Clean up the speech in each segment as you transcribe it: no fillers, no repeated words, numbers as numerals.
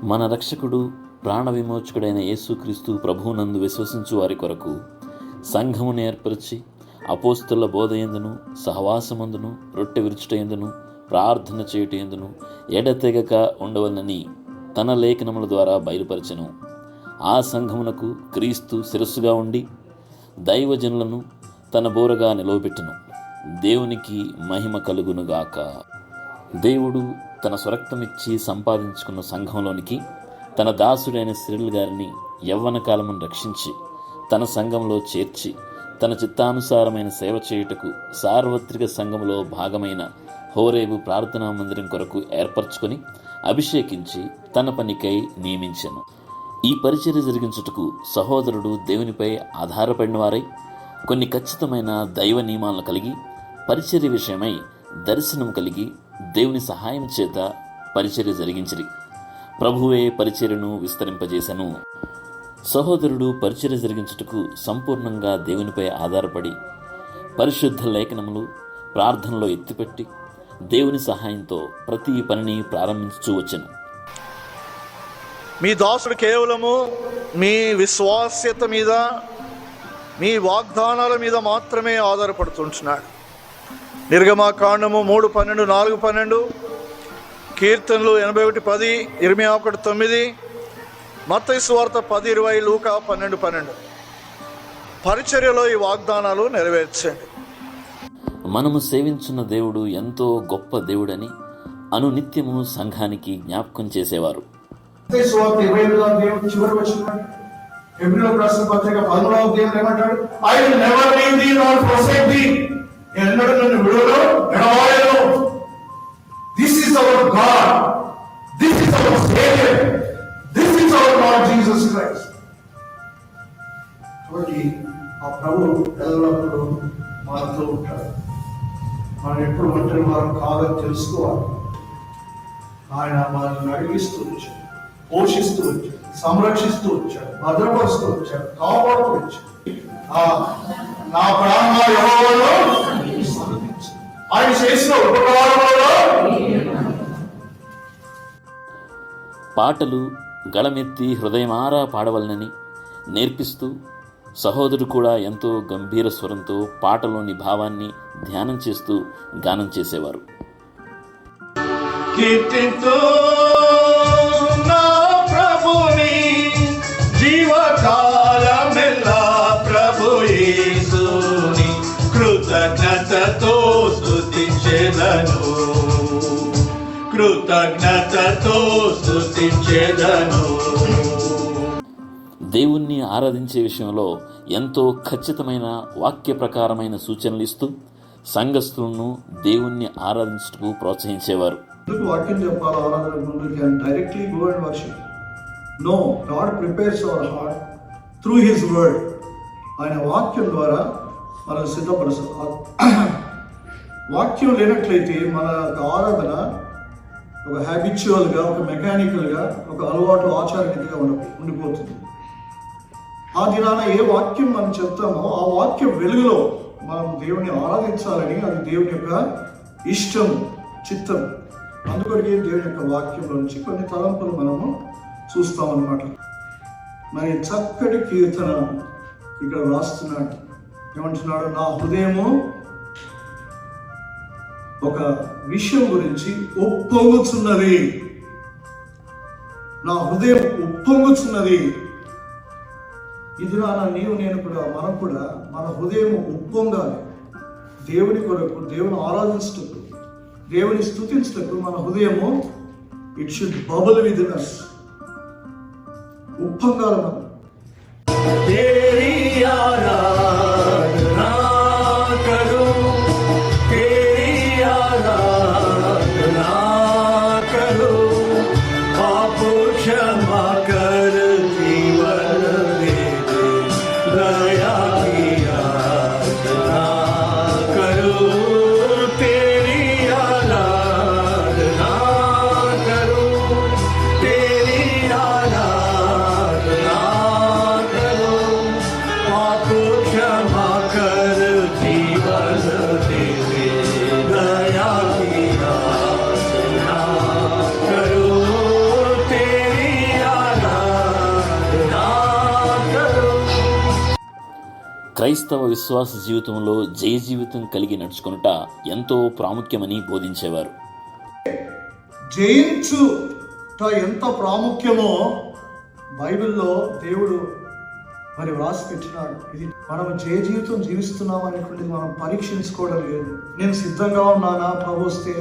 మన రక్షకుడు ప్రాణ విమోచకుడైన యేసుక్రీస్తు ప్రభువునందు విశ్వసించు వారి కొరకు సంఘమును ఏర్పరిచి అపోస్తలుల బోధయందును సహవాసమందును రొట్టె విరుచుటయందును ప్రార్థన చేయుటయందును ఎడతెగక ఉండవలనని తన లేఖనముల ద్వారా బయలుపరచెను. ఆ సంఘమునకు క్రీస్తు శిరస్సుగా ఉండి దైవజనులను తన బోరగా నిలవబెట్టును. దేవునికి మహిమ కలుగునుగాక. దేవుడు తన స్వరక్తమిచ్చి సంపాదించుకున్న సంఘంలోనికి తన దాసుడైన సిరిల్ గారిని యవ్వన కాలమును రక్షించి తన సంఘంలో చేర్చి తన చిత్తానుసారమైన సేవ చేయుటకు సార్వత్రిక సంఘములో భాగమైన హోరేబు ప్రార్థనా మందిరం కొరకు ఏర్పరచుకొని అభిషేకించి తన పనికై నియమించెను. ఈ పరిచర్య జరిగించుటకు సహోదరుడు దేవునిపై ఆధారపడిన వారై కొన్ని ఖచ్చితమైన దైవ నియమాలను కలిగి పరిచర్య విషయమై దర్శనం కలిగి దేవుని సహాయం చేత పరిచర్య జరిగించిరి. ప్రభువే పరిచర్యను విస్తరింపజేశను. సహోదరుడు పరిచర్య జరిగించుటకు సంపూర్ణంగా దేవునిపై ఆధారపడి పరిశుద్ధ లేఖనములు ప్రార్థనలో ఎత్తిపెట్టి దేవుని సహాయంతో ప్రతి పనిని ప్రారంభించు వచ్చెను. మీ దాసుడు కేవలము మీ విశ్వాస్యత మీద, మీ వాగ్దానాల మీద మాత్రమే ఆధారపడుతుంటున్నాడు. నిర్గమాకాండము 3:12, 4:12, కీర్తనలు 81:10, ఇర్మియా 1:9, మత్తయి సువార్త 10:20, లూకా 12:12. పరిచర్యలో ఈ వాగ్దానాలు నెరవేర్చండి. మనము సేవించున్న దేవుడు ఎంతో గొప్ప దేవుడని అనునిత్యము సంఘానికి జ్ఞాపకం చేసేవారు. ఎన్నడూ నన్ను విడువను ఎడబాయను. This is our God, this is our saviour, this is our Lord Jesus Christ. కాబట్టి ఆ ప్రభువు ఎల్లప్పుడూ మాతో ఉంటాడు. మనం ఎప్పుడు ఒంటరి వారు కాదని తెలుసుకోవాలి. ఆయన మనల్ని నడిపిస్తూ వచ్చాడు, పోషిస్తూ వచ్చాడు, సంరక్షిస్తూ వచ్చాడు, భద్రపరుస్తూ వచ్చాడు, కాపాడుతూ వచ్చాడు. నా ప్రాణంగా యెహోవాను ఆయన చేసిన ఉపకారములలో. పాటలు గళమెత్తి హృదయమారా పాడవలనని నేర్పిస్తూ సహోదరుడు కూడా ఎంతో గంభీర స్వరంతో పాటలోని భావాన్ని ధ్యానం చేస్తూ గానం చేసేవారు. కీర్తింతు నా ప్రభుని జీవకాలమెల్లా ప్రభు యేసుని కృతజ్ఞతతో స్తుతించెదను, కృతజ్ఞతతో స్తుతించెదను. దేవుణ్ణి ఆరాధించే విషయంలో ఎంతో ఖచ్చితమైన వాక్య ప్రకారమైన సూచనలు ఇస్తూ సంఘస్థులను దేవుణ్ణి ఆరాధించుటకు ప్రోత్సహించేవారు. వాక్యం చెప్పాలి, ఆరాధన ముందు directly go and worship. No, God prepares our heart through his word. ఆయన వాక్యం ద్వారా మనం సిద్ధపరుస్తాం. వాక్యం లేనట్లయితే మన ఆరాధన ఒక హ్యాబిచువల్గా, ఒక మెకానికల్గా, ఒక అలవాటు ఆచారరీతిగా ఉండిపోతుంది. ఆ దినాన ఏ వాక్యం మనం చెప్తామో ఆ వాక్యం వెలుగులో మనం దేవుని ఆరాధించాలని, అది దేవుని యొక్క ఇష్టం, చిత్తం. అందుకొరకే దేవుని యొక్క వాక్యంలో నుంచి కొన్ని తలంపులు మనము చూస్తామన్నమాట. మరి చక్కటి కీర్తన ఇక్కడ రాస్తున్నాడు. ఏమంటున్నాడు? నా హృదయము ఒక విషయం గురించి ఉప్పొంగుచున్నది, నా హృదయం ఉప్పొంగుచున్నది. ఇది నీవు నేను కూడా, మనం కూడా మన హృదయం ఉప్పొంగాలి. దేవుని కొరకు, దేవుని ఆరాధించటకు, దేవుని స్తుతించటకు మన హృదయము it should bubble with us. ఉప్పొంగాలి మనం. క్రైస్తవ విశ్వాస జీవితంలో జయ జీవితం కలిగి నడుచుకొనుట ఎంతో ప్రాముఖ్యమని బోధించేవారు. జయించుట ఎంత ప్రాముఖ్యమో బైబిల్లో దేవుడు మరి వ్రాసి పెట్టినాడు. ఇది మనం జయ జీవితం జీవిస్తున్నాం అనేటువంటిది మనం పరీక్షించుకోవడం లేదు. నేను సిద్ధంగా ఉన్నానా ప్రభు వస్తే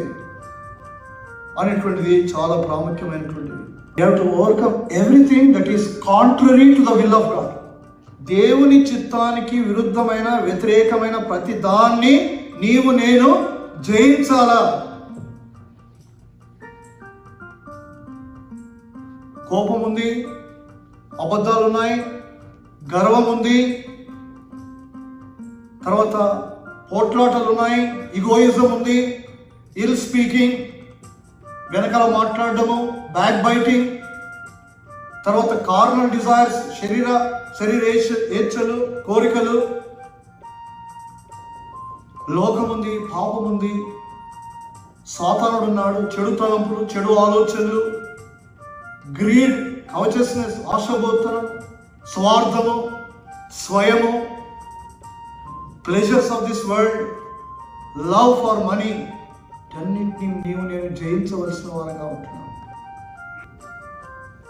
అనేటువంటిది చాలా ప్రాముఖ్యమైనటువంటిది. You have to overcome everything that is contrary to the will of God. దేవుని చిత్తానికి విరుద్ధమైన వ్యతిరేకమైన ప్రతి దాన్ని నేను జయించాలా. కోపం ఉంది, అబద్ధాలు ఉన్నాయి, గర్వం ఉంది, తర్వాత పోట్లాటలు ఉన్నాయి, ఈగోయిజం ఉంది, ఇల్ స్పీకింగ్, వెనకాల మాట్లాడడము, బ్యాక్ బైటింగ్, తర్వాత కార్నల్ డిజైర్స్, శరీర ఏచ్ఛలు, కోరికలు, లోకం ఉంది, పాపం ఉంది, సాతానుడు ఉన్నాడు, చెడు తలంపులు, చెడు ఆలోచనలు, గ్రీడ్, కవచస్నెస్, ఆశబోధనం, స్వార్థము, స్వయము, pleasures of this world, love for money, అన్నింటినీ నేను జయించవలసిన వారంగా ఉంటున్నాను.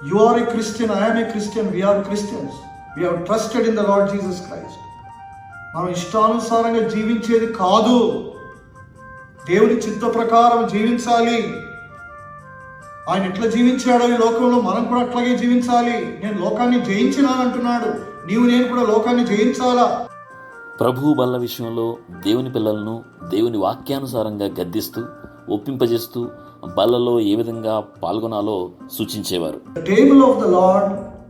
You are a Christian, I am a Christian, we are Christians. We have trusted in the Lord Jesus Christ. మనం ఇష్టానుసారంగా జీవించేది కాదు, దేవుని చిత్త ప్రకారం జీవించాలి. ఆయన ఎట్లా జీవించాడో ఈ లోకంలో మనం కూడా అట్లాగే జీవించాలి. నేను లోకాన్ని జయించినానంటున్నాడు, నేను కూడా లోకాన్ని జయించాలా. ప్రభు బల్ల విషయంలో దేవుని పిల్లలను దేవుని వాక్యానుసారంగా గద్దిస్తూ ఒప్పింపజేస్తూ బల్లలో ఏ విధంగా పాల్గొనాలో సూచించేవారు. The table of the Lord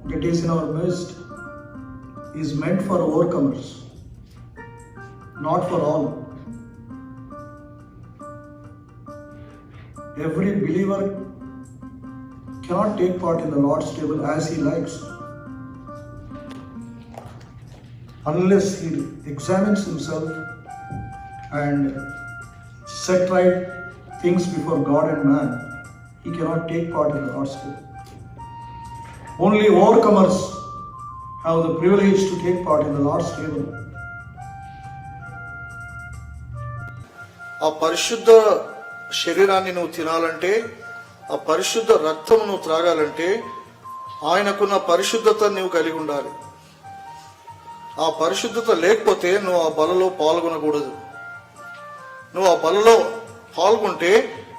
that is in our midst is meant for overcomers, not for all. Every believer cannot take part in the Lord's table as he likes, unless he examines himself and set right things before God and man. He cannot take part in the Lord's table. Only overcomers have the privilege to take part in the Lord's table. ఆ పరిశుద్ధ శరీరాన్ని నువ్వు తినాలంటే, ఆ పరిశుద్ధ రక్తం నువ్వు త్రాగాలంటే ఆయనకున్న పరిశుద్ధత నువ్వు కలిగి ఉండాలి. ఆ పరిశుద్ధత లేకపోతే నువ్వు ఆ బలలో పాల్గొనకూడదు. నువ్వు ఆ బలలో పాల్గొంటే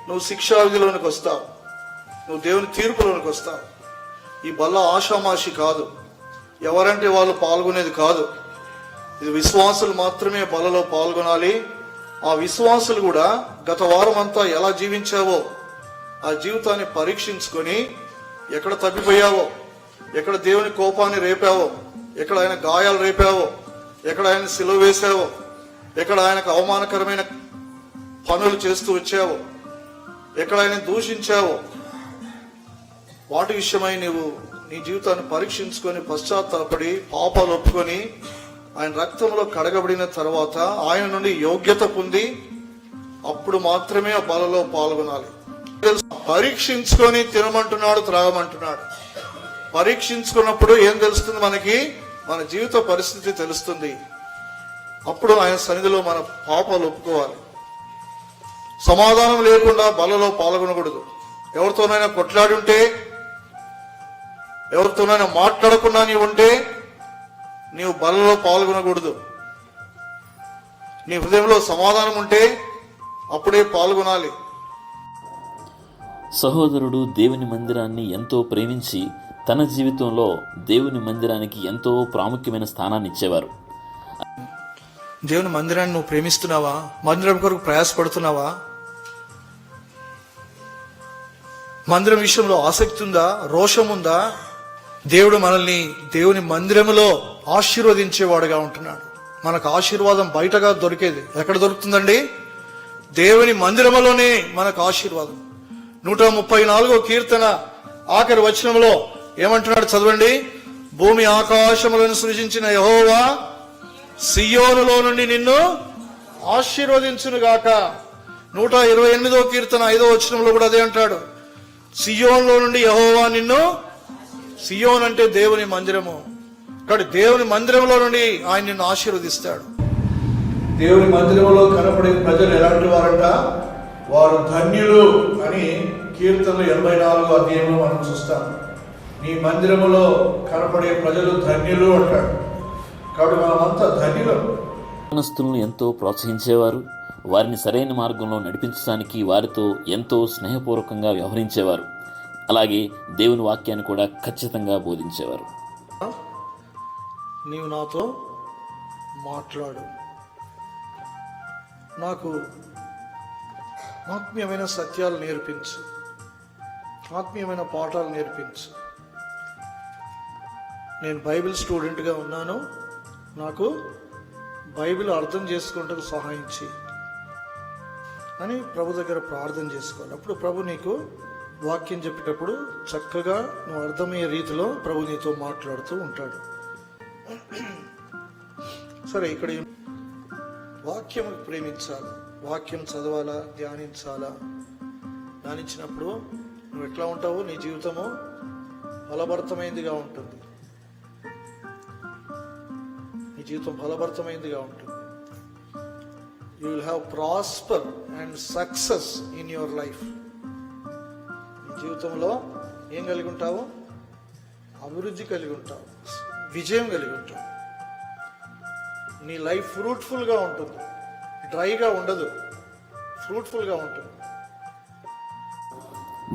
నువ్వు శిక్షావిధిలోనికి వస్తావు, నువ్వు దేవుని తీర్పులోనికి వస్తావు. ఈ బల్ల ఆషామాషి కాదు, ఎవరంటే వాళ్ళు పాల్గొనేది కాదు. ఇది విశ్వాసులు మాత్రమే బలలో పాల్గొనాలి. ఆ విశ్వాసులు కూడా గత వారం అంతా ఎలా జీవించావో ఆ జీవితాన్ని పరీక్షించుకొని, ఎక్కడ తప్పిపోయావో, ఎక్కడ దేవుని కోపాన్ని రేపావో, ఎక్కడ ఆయన గాయాలు రేపావో, ఎక్కడ ఆయన సిలువ వేసావో, ఎక్కడ ఆయనకు అవమానకరమైన పనులు చేస్తూ వచ్చావో, ఎక్కడ ఆయన దూషించావో, వాటి విషయమై నీవు నీ జీవితాన్ని పరీక్షించుకొని పశ్చాత్తాపడి పాపాలు ఒప్పుకొని ఆయన రక్తంలో కడగబడిన తర్వాత ఆయన నుండి యోగ్యత పొంది అప్పుడు మాత్రమే ఆ బలలో పాల్గొనాలి. పరీక్షించుకొని తినమంటున్నాడు, త్రాగమంటున్నాడు. పరీక్షించుకున్నప్పుడు ఏం తెలుస్తుంది మనకి? మన జీవిత పరిస్థితి తెలుస్తుంది. అప్పుడు ఆయన సన్నిధిలో మన పాపాలు ఒప్పుకోవాలి. సమాధానం లేకుండా బలలో పాల్గొనకూడదు. ఎవరితోనైనా కొట్లాడి ఉంటే, ఎవరితోనైనా మాట్లాడకుండా నీవు ఉంటే నీవు బలలో పాల్గొనకూడదు. నీ హృదయంలో సమాధానం ఉంటే అప్పుడే పాల్గొనాలి. సహోదరుడు దేవుని మందిరాన్ని ఎంతో ప్రేమించి తన జీవితంలో దేవుని మందిరానికి ఎంతో ప్రాముఖ్యమైన స్థానాన్ని ఇచ్చేవారు. దేవుని మందిరాన్ని నువ్వు ప్రేమిస్తున్నావా? మందిరం కొరకు ప్రయాసపడుతున్నావా? మందిరం విషయంలో ఆసక్తి ఉందా? రోషం ఉందా? దేవుడు మనల్ని దేవుని మందిరములో ఆశీర్వదించేవాడుగా ఉంటున్నాడు. మనకు ఆశీర్వాదం బయటగా దొరికేది ఎక్కడ దొరుకుతుందండి? దేవుని మందిరములోనే మనకు ఆశీర్వాదం. 134వ కీర్తన ఆఖరి వచనంలో ఏమంటున్నాడు చదవండి. భూమి ఆకాశములను సృజించిన యెహోవా సియోనులో నుండి నిన్ను ఆశీర్వదించునుగాక. 128వ కీర్తన 5వ వచనంలో కూడా అదే అంటాడు. సియోనులో నుండి యెహోవా నిన్ను, సియోన్ అంటే దేవుని మందిరము, కాబట్టి దేవుని మందిరంలో నుండి ఆయన నిన్ను ఆశీర్వదిస్తాడు. దేవుని మందిరంలో కనపడే ప్రజలు ఎలాంటి వారంట? వారు ధన్యులు అని కీర్తనలు 84 అధ్యాయంలో మనం చూస్తాం. నీ మందిరములో కనపడే ప్రజలు ధన్యులు అంటాడు. కాబట్టి మనమంతా ధన్యులం. యవనస్తులను ఎంతో ప్రోత్సహించేవారు. వారిని సరైన మార్గంలో నడిపించడానికి వారితో ఎంతో స్నేహపూర్వకంగా వ్యవహరించేవారు. అలాగే దేవుని వాక్యాన్ని కూడా ఖచ్చితంగా బోధించేవారు. నీవు నాతో మాట్లాడు, నాకు ఆత్మీయమైన సత్యాలు నేర్పించు, ఆత్మీయమైన పాఠాలు నేర్పించు. నేను బైబిల్ స్టూడెంట్గా ఉన్నాను, నాకు బైబిల్ అర్థం చేసుకుంటూ సహాయం చేయి అని ప్రభు దగ్గర ప్రార్థన చేసుకోవాలి. అప్పుడు ప్రభు నీకు వాక్యం చెప్పేటప్పుడు చక్కగా నువ్వు అర్థమయ్యే రీతిలో ప్రభు నీతో మాట్లాడుతూ ఉంటాడు. సరే, ఇక్కడ వాక్యం ప్రేమించాలి, వాక్యం చదవాలా, ధ్యానించాలా. ధ్యానించినప్పుడు నువ్వు ఎట్లా ఉంటావు? నీ జీవితము ఫలభరితమైనదిగా ఉంటుంది. నీ జీవితం ఫలభరితమైనదిగా ఉంటుంది. You will have prosper and success in your life. నీ జీవితంలో ఏం కలిగి ఉంటావు? అభివృద్ధి కలిగి ఉంటావు, విజయం కలిగి ఉంటావు. నీ లైఫ్ ఫ్రూట్ఫుల్గా ఉంటుంది, డ్రైగా ఉండదు, ఫ్రూట్ఫుల్గా ఉంటుంది.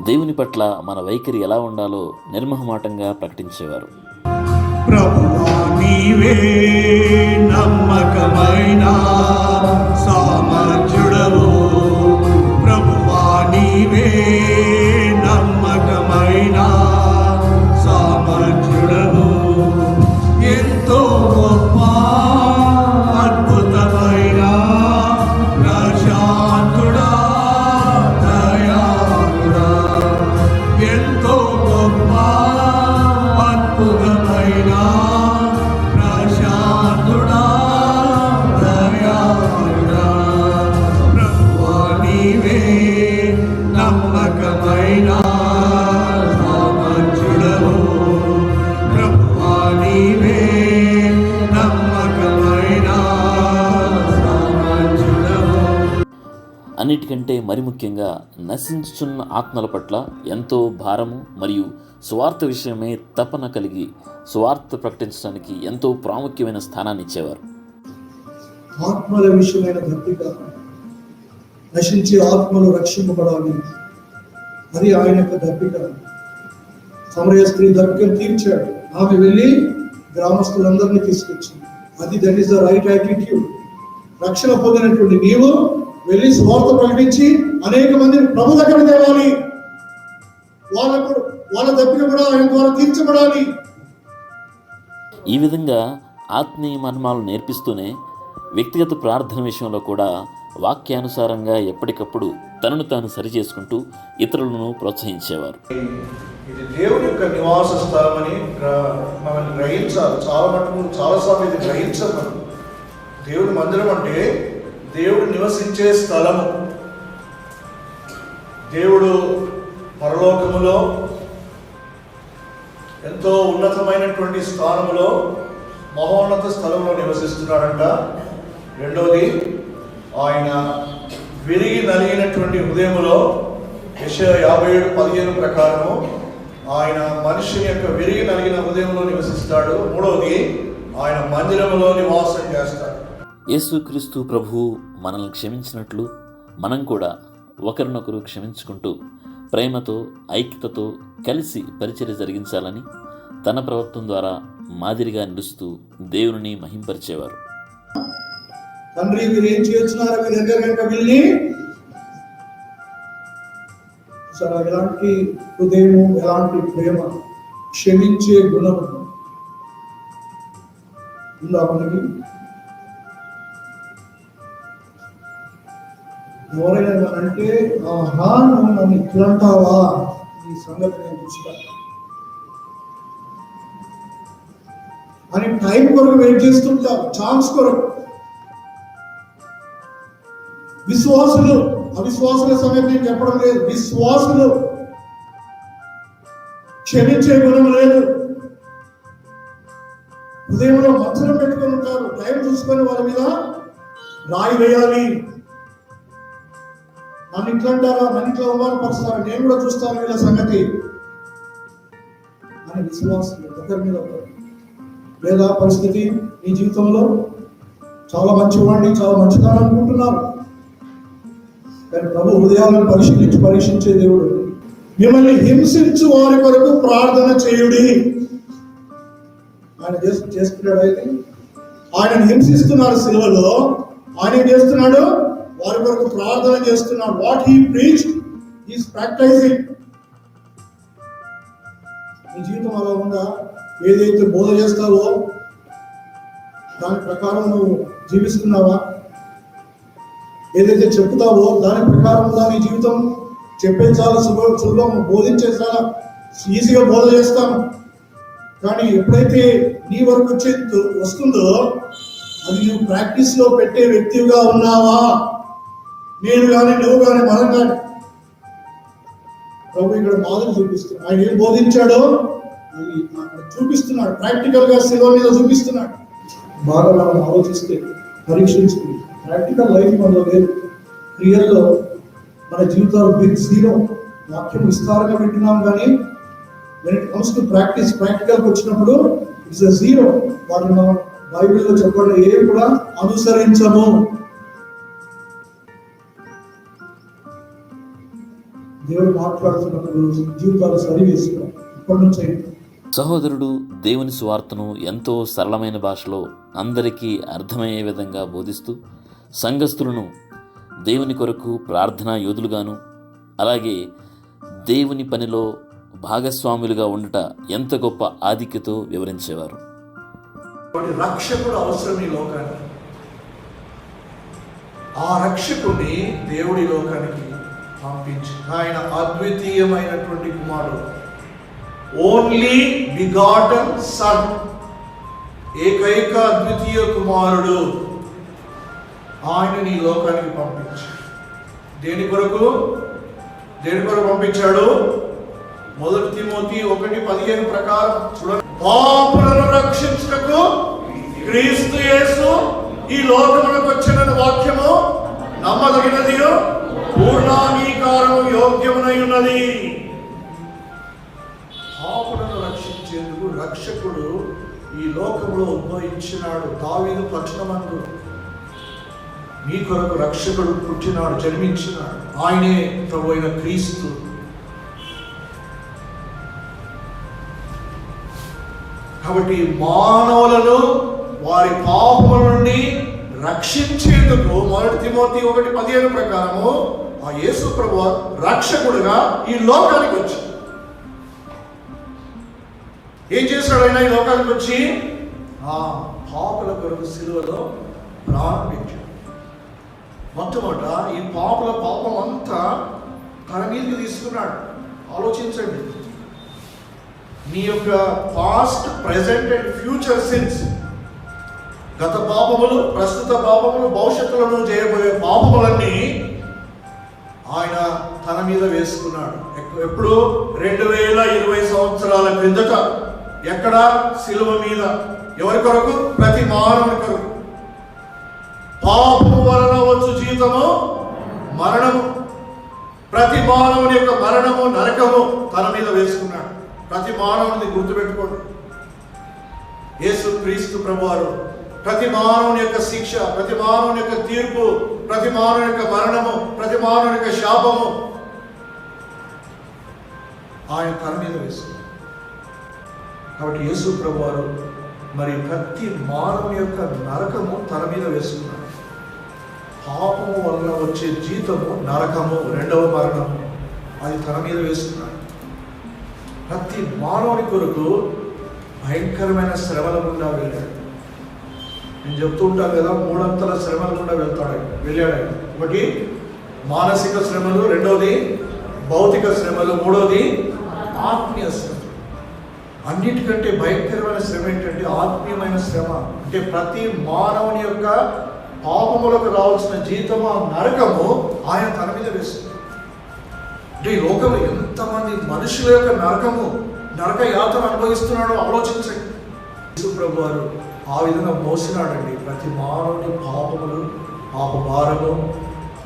దేవుని పట్ల మన వైఖరి ఎలా ఉండాలో నిర్మహమాటంగా ప్రకటించేవారు. ప్రభువా నీవే నమ్మకమైన సామర్థ్యుడవు, ప్రభువా నీవే నమ్మకమైన సామర్థ్యుడవు, ఎంతో గొప్ప అద్భుతమైన ప్రశాంతుడా దయాళుడా, ఎంతో గొప్ప అద్భుతమైన ప్రశాంతుడా దయాళుడా, ప్రభువా నీవే నమ్మకమైన సామర్థ్యుడవు, ప్రభువా నీవే నమ్మకమైన సామర్థ్యుడవు. అన్నిటికంటే మరి ముఖ్యంగా నశించుచున్న ఆత్మల పట్ల ఎంతో భారము మరియు సువార్త విషయమే తపన కలిగి సువార్త ప్రకటించడానికి ఎంతో ప్రాముఖ్యమైన స్థానాన్ని ఇచ్చేవారు. ఆత్మల విషయమైన దప్పిక, నశించే ఆత్మలు రక్షింపబడాలి, అది ఆయన యొక్క దప్పిక. సమరయ స్త్రీ దప్పికను తీర్చాడు. ఆమె వెళ్ళి గ్రామస్తులందరినీ తీసుకొచ్చింది. That is the right attitude. రక్షణ పొందినటువంటి నీవు వెళ్ళి స్వార్థ ప్రకటించి అనేక మందిని ప్రభు దగ్గర తేవాలి. వాళ్ళ దప్పిక కూడా ఆయన ద్వారా తీర్చబడాలి. ఈ విధంగా ఆత్మీయ మర్మాలు నేర్పిస్తూనే వ్యక్తిగత ప్రార్థన విషయంలో కూడా వాక్యానుసారంగా ఎప్పటికప్పుడు తనను తాను సరిచేసుకుంటూ ఇతరులను ప్రోత్సహించేవారు. ఇది దేవుని యొక్క నివాస స్థలం అని మనం గ్రహించాలి. చాలాసార్లు ఇది గ్రహించాలి మనం. దేవుని మందిరం అంటే దేవుడు నివసించే స్థలము. దేవుడు పరలోకములో ఎంతో ఉన్నతమైనటువంటి స్థానములో, మహోన్నత స్థలంలో నివసిస్తున్నాడంట. రెండవది, ఆయన విరిగి నలిగినటువంటి హృదయములో యెషయా 57:15 ప్రకారము ఆయన మనుషుని యొక్క విరిగి నలిగిన హృదయంలో నివసిస్తాడు. మూడవది, ఆయన మందిరములో నివాసం చేస్తాడు. యేసుక్రీస్తు ప్రభువు మనల్ని క్షమించినట్లు మనం కూడా ఒకరినొకరు క్షమించుకుంటూ ప్రేమతో ఐక్యతతో కలిసి పరిచర్య జరిగించాలని తన ప్రవర్తన ద్వారా మాదిరిగా నిలుస్తూ దేవుని మహింపరిచేవారు. తండ్రి, మీరు ఏం చేస్తున్నారో మీ దగ్గర కనుక వెళ్ళి ఎలాంటి హృదయము, ఎలాంటి ప్రేమ, క్షమించే గుణము ఉందా మనకి? ఎవరైనా అంటే ఆహా నువ్వు నన్ను ఇట్లంటావా, ఈ సంగతి నేను చూస్తా అని టైం కొరకు వెయిట్ చేస్తుంటాం, ఛాన్స్ కొరకు. విశ్వాసులు, అవిశ్వాసుల సంగతి నేను చెప్పడం లేదు. విశ్వాసులు క్షమించే గుణం లేదు, హృదయంలో మంచనం పెట్టుకొని ఉంటారు. టైం చూసుకొని వాళ్ళ మీద రాయి వేయాలి. నన్ను ఇట్లా అంటారా, నన్ను ఇట్లా అవమానపరుస్తారా, నేను కూడా చూస్తాను వీళ్ళ సంగతి అని విశ్వాసం ఒకరి మీద ఒకరు. లేదా పరిస్థితి మీ జీవితంలో చాలా మంచివాడిని, చాలా మంచిదాన్ని అనుకుంటున్నారు, కానీ ప్రభు హృదయాలను పరీక్షించే దేవుడు. మిమ్మల్ని హింసించు వారి కొరకు ప్రార్థన చేయుడి. ఆయన చేస్తున్నాడు. అయితే ఆయన హింసిస్తున్నారు సిలువలో, ఆయన ఏం చేస్తున్నాడు? వారి కొరకు ప్రార్థన చేస్తున్నాడు. What he preach is practising. నీ జీవితం అలా ఉందా? ఏదైతే బోధ చేస్తావో దాని ప్రకారం నువ్వు జీవిస్తున్నావా? ఏదైతే చెప్తావో దాని ప్రకారం ఉందా నీ జీవితం? చెప్పేది చాలా సులభం, బోధించేది చాలా ఈజీగా బోధ చేస్తాము, కానీ ఎప్పుడైతే నీ వరకు వస్తుందో అది నువ్వు ప్రాక్టీస్ లో పెట్టే వ్యక్తిగా ఉన్నావా? నేను కానీ నువ్వు కానీ మనం కానీ. ప్రభు ఇక్కడ మాదిరి చూపిస్తున్నాడు. ఆయన ఏం బోధించాడో అది చూపిస్తున్నాడు, ప్రాక్టికల్ గా శిలువ మీద చూపిస్తున్నాడు. బాగా మనం ఆలోచిస్తే, పరీక్షించుకుని, ప్రాక్టికల్ లైఫ్ మనలో లేదు. క్రియల్లో మన జీవితాలు బిగ్ జీరో. వాక్యం విస్తారంగా వింటున్నాం, కానీ when it comes to practice, ప్రాక్టికల్కి వచ్చినప్పుడు ఇట్స్ a జీరో. వాటిని మనం బైబిల్లో చెప్పడం ఏం కూడా అనుసరించము. దేవుడు మాట్లాడుతున్నప్పుడు జీవితాలు సరి వేసుకో. ఇప్పటి నుంచి సహోదరుడు దేవుని సువార్తను ఎంతో సరళమైన భాషలో అందరికీ అర్థమయ్యే విధంగా బోధిస్తూ సంఘస్థులను దేవుని కొరకు ప్రార్థనా యోధులుగాను, అలాగే దేవుని పనిలో భాగస్వాములుగా ఉండుట ఎంత గొప్ప ఆధిక్యతో వివరించేవారు. రక్షకుడు అవసరం ఈ లోకానికి. ఆ రక్షకుడిని దేవుడి లోకానికి పంపించి ఆయన అద్వితీయమైనటువంటి కుమారుడు, ఓన్లీ బిగాటన్ సన్, ఏకైక అద్వితీయ కుమారుడు, ఆయన నీ లోకానికి పంపించి దేని కొరకు పంపించాడు? 1 తిమోతి 1:15 ప్రకారం చూడండి. పాపులను రక్షించుటకు క్రీస్తు యేసు ఈ లోకమునకు వచ్చిన వాక్యము నమ్మదగినది, పూర్ణాంగీకారము యోగ్యమునై ఉన్నది. పాపులను రక్షించేందుకు రక్షకుడు ఈ లోకంలో ఉద్భవించినాడు. దావీదు పట్టణమందు మీ కొరకు రక్షకుడు పుట్టినాడు, జన్మించినాడు. ఆయనే ప్రభు అయిన క్రీస్తు. కాబట్టి మానవులను వారి పాపముల నుండి రక్షించేందుకు 1 తిమోతి 1:15 ప్రకారము ఆ యేసు ప్రభువు రక్షకుడుగా ఈ లోకానికి వచ్చాడు. ఏం చేశాడు ఆయన ఈ లోకానికి వచ్చి? ఆ పాపుల కొరకు సిలువలో ప్రారంభించాడు. మొట్టమొదట ఈ పాపం అంతా తన మీదకి తీసుకున్నాడు. ఆలోచించండి, మీ యొక్క past, present and future since, గత పాపములు, ప్రస్తుత పాపములు, భవిష్యత్తులో చేయబోయే పాపములన్నీ ఆయన తన మీద వేసుకున్నాడు. ఎప్పుడు? 2020 సంవత్సరాల క్రిందట. ఎక్కడ? సిలువ మీద. ఎవరి కొరకు? ప్రతి మానవుని కొరకు. పాపము వలన వచ్చు జీతము మరణము. ప్రతి మానవుని యొక్క మరణము, నరకము తన మీద వేసుకున్నాడు. ప్రతి మానవుని గుర్తుపెట్టుకోండి. యేసు క్రీస్తు ప్రభువారు ప్రతి మానవుని యొక్క శిక్ష, ప్రతి మానవుని యొక్క తీర్పు, ప్రతి మానవుని యొక్క మరణము, ప్రతి మానవుని యొక్క శాపము ఆయన తన మీద వేసుకున్నాడు. కాబట్టి యేసు ప్రభువారు మరి ప్రతి మానవుని యొక్క నరకము తన మీద వేసుకున్నాడు. పాపము వల్ల వచ్చే జీతము నరకము, రెండవ మరణము, అది తన మీద వేసుకున్నాడు. ప్రతి మానవుని కొరకు భయంకరమైన శ్రమల గుండా వెళ్ళాడు. నేను చెప్తూ ఉంటాను కదా, 3 అంతల శ్రమల గుండా వెళ్ళాడు. ఒకటి మానసిక శ్రమలు, రెండవది భౌతిక శ్రమలు, మూడవది ఆత్మీయ శ్రమ. అన్నిటికంటే భయంకరమైన శ్రమ ఏంటంటే ఆత్మీయమైన శ్రమ. అంటే ప్రతి మానవుని యొక్క పాపములకు రావాల్సిన జీతము, ఆ నరకము ఆయన తన మీద వేస్తుంది. అంటే ఈ లోకంలో ఎంతమంది మనుషుల యొక్క నరక యాతన అనుభవిస్తున్నాడో ఆలోచించండి. యేసుప్రభు వారు ఆ విధంగా మోసినాడండి ప్రతి మానవుని పాపములు, పాప భారము,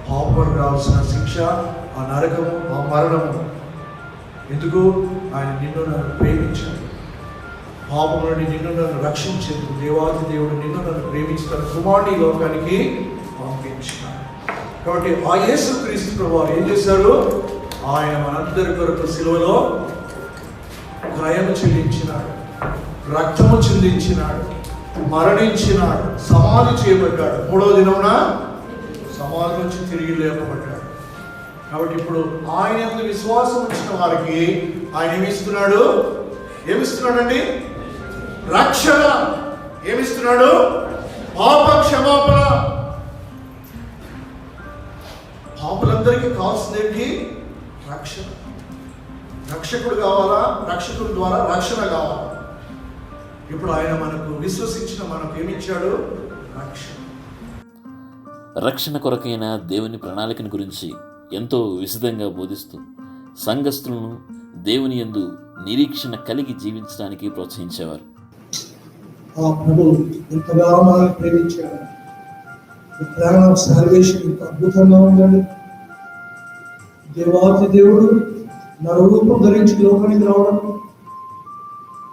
పాపం రావాల్సిన శిక్ష, ఆ నరకము, ఆ మరణము. ఎందుకు? ఆయన నిన్ను నన్ను ప్రేమించాడు. పాపం నుండి నిన్ను నన్ను రక్షించేందుకు దేవాది దేవుడు నిన్ను నన్ను ప్రేమించి తన కుమారుని ఈ లోకానికి పంపించినాడు. కాబట్టి ఆ యేసుక్రీస్తు ప్రభువు ఏం చేశారు? ఆయన మనందరి కొరకు సిలువలో క్రయము చెల్లించినాడు, రక్తము చెల్లించినాడు, మరణించినాడు, సమాధి చేయబడ్డాడు, 3వ దినమున సమాధి నుంచి తిరిగి లేపబడ్డాడు. కాబట్టి ఇప్పుడు ఆయన యందు విశ్వాసం ఉంచిన వారికి ఆయన ఏమిస్తున్నాడు? ఏమిస్తున్నాడండి? రక్షణ. ఏమిస్తున్నాడు? పాప క్షమాపణ. పాపులందరికీ కావాల్సిందేంటి? రక్షణ. రక్షకుడు కావాలా? రక్షకుడి ద్వారా రక్షణ కావాలా? ఇప్పుడు ఆయన మనకు విశ్వసించిన మనకు ఏమిచ్చాడు? రక్షణ. రక్షణ కొరకైన దేవుని ప్రణాళికను గురించి ఎంతో విశదంగా బోధిస్తూ సంఘస్థులను దేవుని యందు నిరీక్షణ కలిగి జీవించడానికి ప్రోత్సహించేవారు. ఆ ప్రభు ఎంతగా మనల్ని ప్రేమించాడు. ప్లాన్ ఆఫ్ సాల్వేషన్ ఎంత అద్భుతంగా ఉందండి. దేవాది దేవుడు నరరూపం ధరించి లోకానికి రావడం,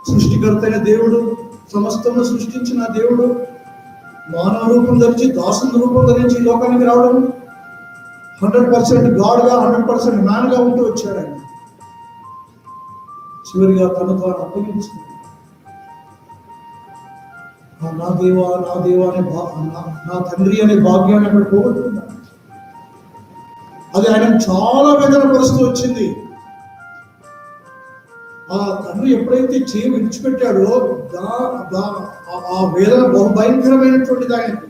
సృష్టికర్త అయిన దేవుడు, సమస్తము సృష్టించిన దేవుడు మానవ రూపం ధరించి, దాసుని రూపం ధరించి లోకానికి రావడం, 100% గాడ్గా 100% మ్యాన్గా ఉంటూ వచ్చాడు ఆయన. చివరిగా తను తాను అప్పగించుకున్నాడు. నా దేవా నా దేవా అనే నా తండ్రి అనే భాగ్యాన్ని అక్కడ పోగొట్టుకున్నాడు. అది ఆయన చాలా వేదన పరుస్తూ వచ్చింది. ఆ తండ్రి ఎప్పుడైతే చేయి విడిచిపెట్టాడో ఆ వేదన బహు భయంకరమైనటువంటిది. ఆయనకు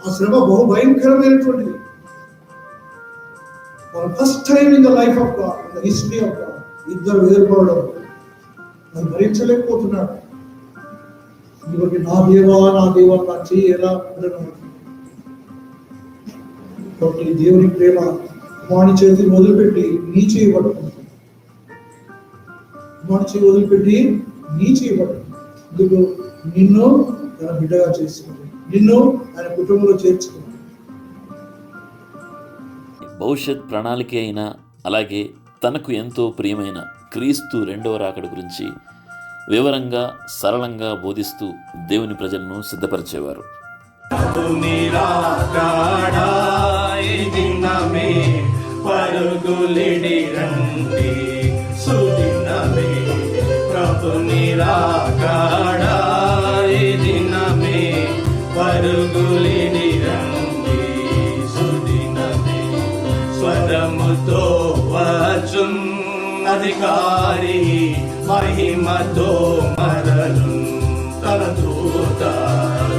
ఆ శ్రమ బహు భయంకరమైనటువంటిది. First time in the life of God, in the history of God, ఇద్దరు వేరుపడడం అది భరించలేకపోతున్నాడు. ఎందుకంటే నా దేవా నా చేయి ఎలా ఉండడం. కాబట్టి దేవుని ప్రేమ వాణి చేతిని వదిలిపెట్టి నీ చేయి పడుతుంది. వాణి చేయి వదిలిపెట్టి నీ చేయి పడుతుంది. ఎందుకు? నిన్ను తన బిడ్డగా చేసుకుంది, నిన్ను ఆయన కుటుంబంలో చేర్చుకుంది. భవిష్యత్ ప్రణాళిక అయిన అలాగే తనకు ఎంతో ప్రియమైన క్రీస్తు 2వ రాకడ గురించి వివరంగా సరళంగా బోధిస్తూ దేవుని ప్రజలను సిద్ధపరిచేవారు. పరుగులిడి రండి సుదినమే ప్రభు నిరాకాడా దినమే పరుగులిడి రండి సుదినమే స్వరముతో వచ్చున్ అధికారి మహిమతో మరలు తన దూత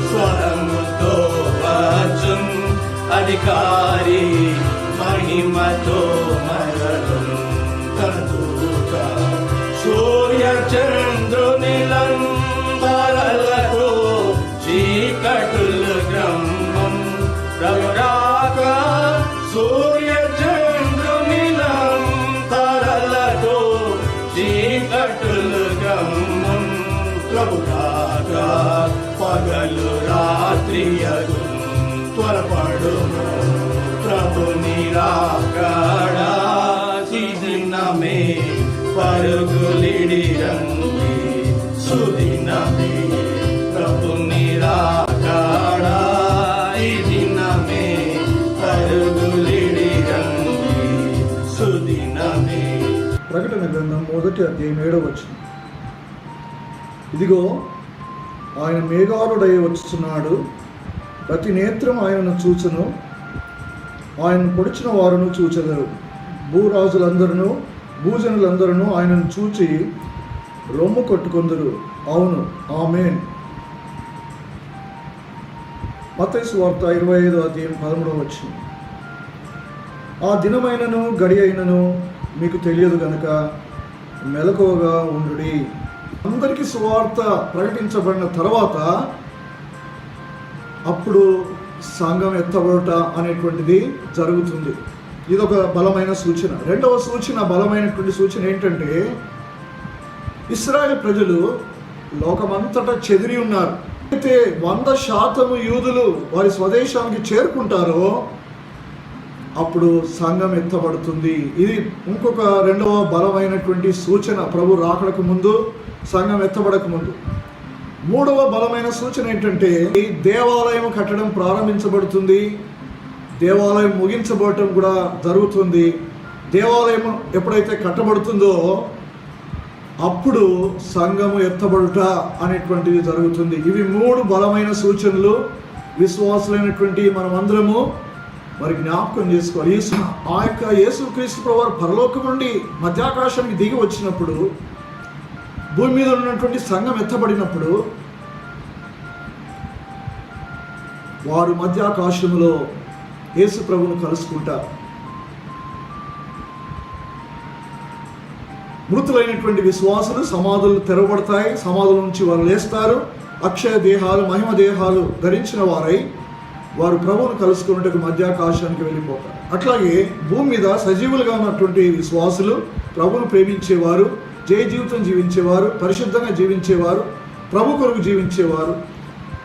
స్వరముతో వచ్చున్ అధికారి మహిమతో మరలు తన దూత సూర్య చంద్రునిలంబరలతో చీకటులు గ్రహం రఘురాక సూర్య చంద్రునిలంబరలతో చీకటులు గ్రహం ప్రభురాక పగలు రాత్రియగు త్వరపడును ప్రభు నిరాకాడా దినమే పరుగులిడి రండి సుదినమే ప్రభు నిరాకాడా దినమే పరుగులిడి రండి సుదినమే. ప్రకటన గ్రంథం 1వ అధ్యాయం 7వ వచనం. ఇదిగో ఆయన మేఘాలుడై వచ్చుచున్నాడు, ప్రతి నేత్రం ఆయనను చూచును, ఆయన పొడిచిన వారును చూచెదరు. భూరాజులందరూ భూజనులందరూ ఆయనను చూచి రొమ్ము కొట్టుకొందరు. అవును, ఆమేన్. మత్తయి సువార్త 25వ అధ్యాయం 13వ వచనం. ఆ దినమైనను గడి అయినను మీకు తెలియదు గనుక మెలకువగా ఉండుడి. అందరికీ సువార్త ప్రకటించబడిన తర్వాత అప్పుడు సంఘం ఎత్తబడుట అనేటువంటిది జరుగుతుంది. ఇదొక బలమైన సూచన. రెండవ సూచన, బలమైనటువంటి సూచన ఏంటంటే, ఇశ్రాయేలు ప్రజలు లోకమంతటా చెదిరి ఉన్నారు. అయితే 100% యూదులు వారి స్వదేశానికి చేరుకుంటారో అప్పుడు సంఘం ఎత్తబడుతుంది. ఇది ఇంకొక రెండవ బలమైనటువంటి సూచన. ప్రభు రాకడకు ముందు, సంఘం ఎత్తబడక ముందు. మూడవ బలమైన సూచన ఏంటంటే ఈ దేవాలయం కట్టడం ప్రారంభించబడుతుంది. దేవాలయం ముగించబడటం కూడా జరుగుతుంది. దేవాలయం ఎప్పుడైతే కట్టబడుతుందో అప్పుడు సంఘము ఎత్తబడుట అనేటువంటిది జరుగుతుంది. ఇవి 3 బలమైన సూచనలు విశ్వాసులైనటువంటి మనమందరము మరి జ్ఞాపకం చేసుకోవాలి. ఆ యొక్క యేసుక్రీస్తు ప్రభువారు పరలోకం నుండి మధ్యాకాశానికి దిగి వచ్చినప్పుడు, భూమి మీద ఉన్నటువంటి సంఘం ఎత్తబడినప్పుడు వారు మధ్యాకాశంలో యేసు ప్రభువును కలుసుకుంటారు. మృతులైనటువంటి విశ్వాసులు సమాధులు తెరవబడతాయి. సమాధుల నుంచి వారు లేస్తారు. అక్షయ దేహాలు, మహిమ దేహాలు ధరించిన వారై వారు ప్రభువును కలుసుకున్నట్టుకు మధ్యాకాశానికి వెళ్ళిపోతారు. అట్లాగే భూమి మీద సజీవులుగా ఉన్నటువంటి విశ్వాసులు, ప్రభువును ప్రేమించేవారు, జయ జీవితం జీవించేవారు, పరిశుద్ధంగా జీవించేవారు, ప్రభు కొరకు జీవించేవారు,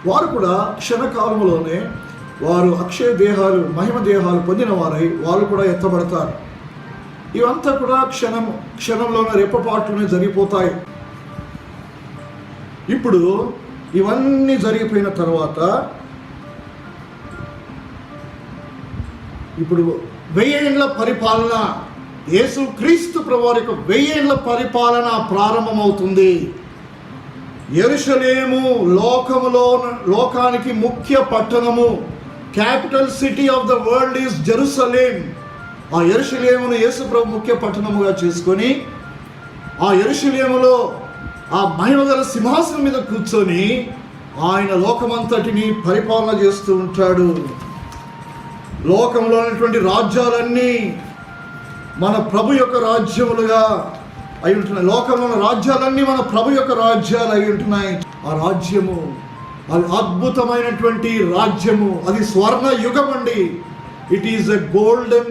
వారు కూడా క్షణకాలంలోనే వారు అక్షయ దేహాలు, మహిమ దేహాలు పొందిన వారై వారు కూడా ఎత్తబడతారు. ఇవంతా కూడా క్షణంలోనే రెప్పపాట్లోనే జరిగిపోతాయి. ఇప్పుడు ఇవన్నీ జరిగిపోయిన తర్వాత ఇప్పుడు 1000 ఏళ్ల పరిపాలన, యేసుక్రీస్తు ప్రభువారి యొక్క 1000 ఏళ్ల పరిపాలన ప్రారంభమవుతుంది. యెరూషలేము లోకానికి ముఖ్య పట్టణము, capital city of the world is Jerusalem. ఆ యెరూషలేమును యేసు ప్రభు ముఖ్య పట్టణముగా చేసుకొని ఆ యెరూషలేములో ఆ మహిమగల సింహాసనం మీద కూర్చొని ఆయన లోకమంతటిని పరిపాలన చేస్తూ ఉంటాడు. లోకంలో ఉన్నటువంటి రాజ్యాలన్నీ మన ప్రభు యొక్క రాజ్యములుగా అయి ఉంటున్నాయి. లోకంలో ఉన్న రాజ్యాలన్నీ మన ప్రభు యొక్క రాజ్యాలు అయి ఉంటున్నాయి. ఆ రాజ్యము అది అద్భుతమైనటువంటి రాజ్యము, అది స్వర్ణ యుగం అండి. It is a golden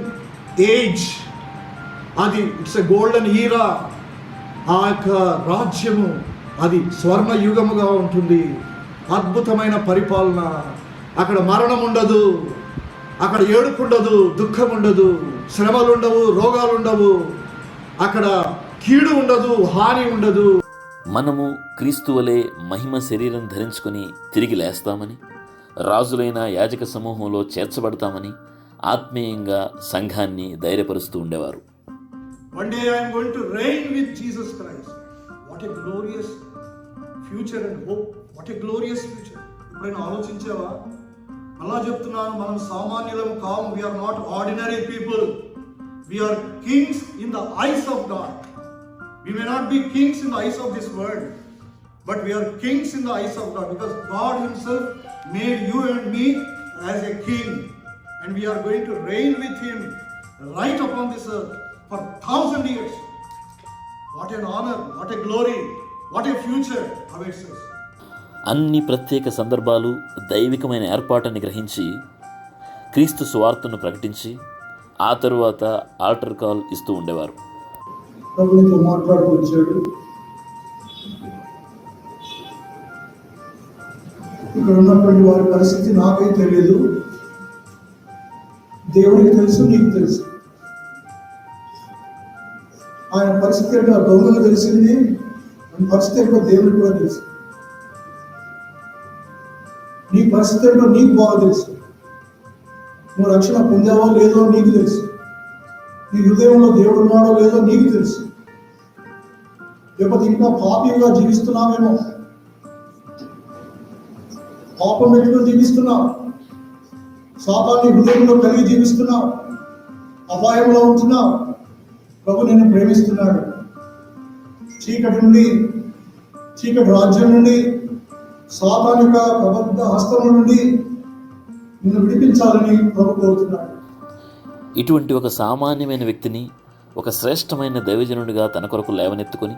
age, అది ఇట్స్ ఎ గోల్డెన్ ఈరా. ఆ యొక్క రాజ్యము అది స్వర్ణ యుగముగా ఉంటుంది. అద్భుతమైన పరిపాలన. అక్కడ మరణం ఉండదు, అక్కడ ఏడుపు ఉండదు, దుఃఖం ఉండదు, శ్రమలు ఉండవు, రోగాలు ఉండవు, అక్కడ కీడు ఉండదు, హాని ఉండదు. మనము క్రీస్తు వలె మహిమ శరీరం ధరించుకొని తిరిగి లేస్తామని, రాజులైన యాజక సమూహంలో చేర్చబడతామని ఆత్మీయంగా సంఘాన్ని ధైర్యపరుస్తూ ఉండేవారు. One day I am going to reign with Jesus Christ. What a glorious future and hope. What a glorious future. ఎప్పుడైనా ఆలోచించావా? అలా చెప్తున్నాను, మనం సామాన్యులము కాము. We are not ordinary people. We are kings in the eyes of God. We may not be kings in the eyes of this world, but we are kings in the eyes of God, because God himself made you and me as a king, and we are going to reign with him right upon this earth for 1,000 years. What an honor, what a glory, what a future awaits us. అన్ని ప్రత్యేక సందర్భాలు దైవికమైన ఏర్పాటుని గ్రహించి క్రీస్తు సువార్తను ప్రకటించి ఆ తరువాత ఆల్టర్ కాల్ ఇస్తూ ఉండేవారు. ప్రభునితో మాట్లాడుతూ వచ్చాడు. ఇక్కడ ఉన్నటువంటి వారి పరిస్థితి నాకై తెలియదు, దేవునికి తెలుసు, నీకు తెలుసు. ఆయన పరిస్థితి ఏంటో దొంగలు తెలిసింది, ఆయన పరిస్థితి ఏంటో దేవునికి కూడా తెలుసు. నీ పరిస్థితి ఏంటో నీకు బాగా తెలుసు. నువ్వు రక్షణ పొందావో లేదో నీకు తెలుసు. నీ హృదయంలో దేవుడు ఉన్నాడో లేదో నీకు తెలుసు. లేకపోతే ఇంకా పాపిగా జీవిస్తున్నామేమో, పాపం పెట్టుకుని జీవిస్తున్నావు, శాపాన్ని హృదయంలో కలిగి జీవిస్తున్నావు, అపాయంలో ఉంటున్నావు. ప్రభు నిన్ను ప్రేమిస్తున్నాడు. చీకటి నుండి, చీకటి రాజ్యం నుండి, సాతాను యొక్క ప్రబద్ధ హస్తం నుండి నిన్ను విడిపించాలని ప్రభు కోరుతున్నాడు. ఇటువంటి ఒక సామాన్యమైన వ్యక్తిని ఒక శ్రేష్టమైన దైవజనుడిగా తన కొరకు లేవనెత్తుకొని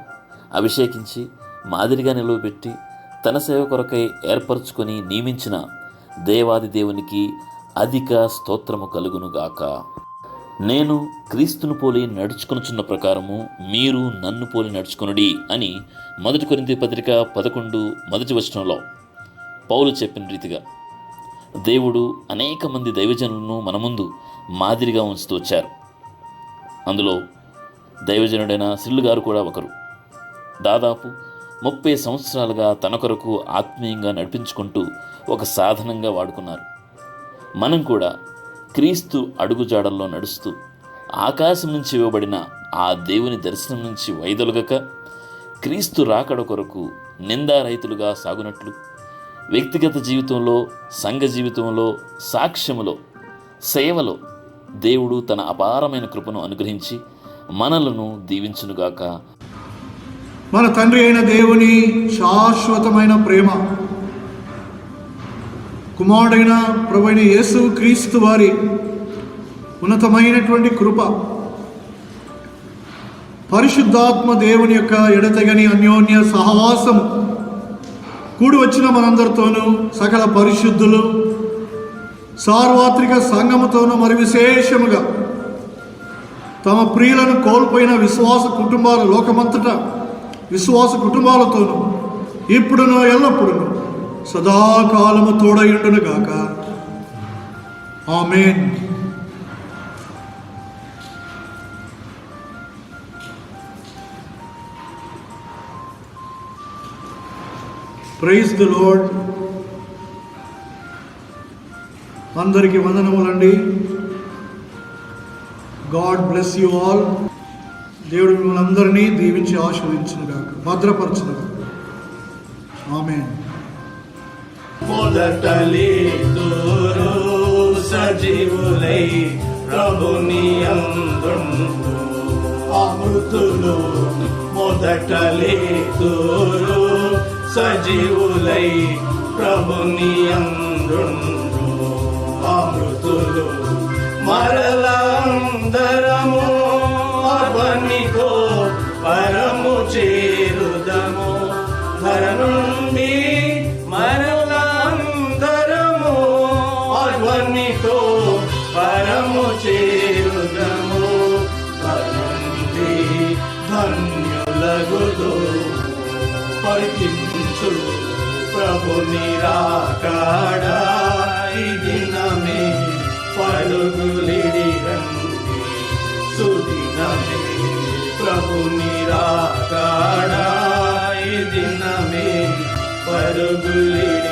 అభిషేకించి మాదిరిగా నిలువబెట్టి తన సేవ కొరకై ఏర్పరచుకొని నియమించిన దేవాది దేవునికి అధిక స్తోత్రము కలుగునుగాక. నేను క్రీస్తును పోలి నడుచుకొనుచున్న ప్రకారము మీరు నన్ను పోలి నడుచుకొనుడి అని 1 కొరింథీ పత్రిక 11 మొదటి వచనంలో పౌలు చెప్పిన రీతిగా దేవుడు అనేక మంది దైవజనులను మన ముందు మాదిరిగా ఉంచుతూ వచ్చారు. అందులో దైవజనుడైన సిల్లు గారు కూడా ఒకరు. దాదాపు 30 సంవత్సరాలుగా తన కొరకు ఆత్మీయంగా నడిపించుకుంటూ ఒక సాధనంగా వాడుకున్నారు. మనం కూడా క్రీస్తు అడుగుజాడల్లో నడుస్తూ ఆకాశం నుంచి ఇవ్వబడిన ఆ దేవుని దర్శనం నుంచి వైదొలగక క్రీస్తు రాకడ కొరకు నిందారహితులుగా సాగునట్లు వ్యక్తిగత జీవితంలో, సంఘ జీవితంలో, సాక్ష్యములో, సేవలో దేవుడు తన అపారమైన కృపను అనుగ్రహించి మనలను దీవించునుగాక. మన తండ్రి అయిన దేవుని శాశ్వతమైన ప్రేమ, కుమారుడైన ప్రభువైన యేసు క్రీస్తు వారి ఉన్నతమైనటువంటి కృప, పరిశుద్ధాత్మ దేవుని యొక్క ఎడతెగని అన్యోన్య సహవాసము కూడి వచ్చిన మనందరితోనూ, సకల పరిశుద్ధులు సార్వత్రిక సంఘముతోనూ, మరి విశేషముగా తమ ప్రియులను కోల్పోయిన విశ్వాస కుటుంబాలు, లోకమంతటా విశ్వాస కుటుంబాలతోనూ ఇప్పుడును ఎల్లప్పుడును సదాకాలము తోడయుండును గాక. ఆమేన్. Praise the Lord. అందరికీ వందనములండి. God bless you all. దేవుడు మిమ్మల్ని అందరినీ దీవించి ఆశీర్వదించునుగాక, భద్రపరచునుగాక. ఆమేన్. మొదటలేతురు సజీవులై ప్రభుని యందుండు అమృతులు. మొదటలేతురు సజీవులై ప్రభుని యందుండు అమృతులు. మరలందరము అవనితో పరము చేరుదము. ధర నుండి మరలందరము అవనితో పరము చేరుదము. ధనుండి ధన్యులగుదు. పరికించు ప్రభుని రాకడా ఈ దినమే పరుగులిడి రండి. సుదినమే ప్రభుని రాకడా ఈ దినమే పరుగులిడి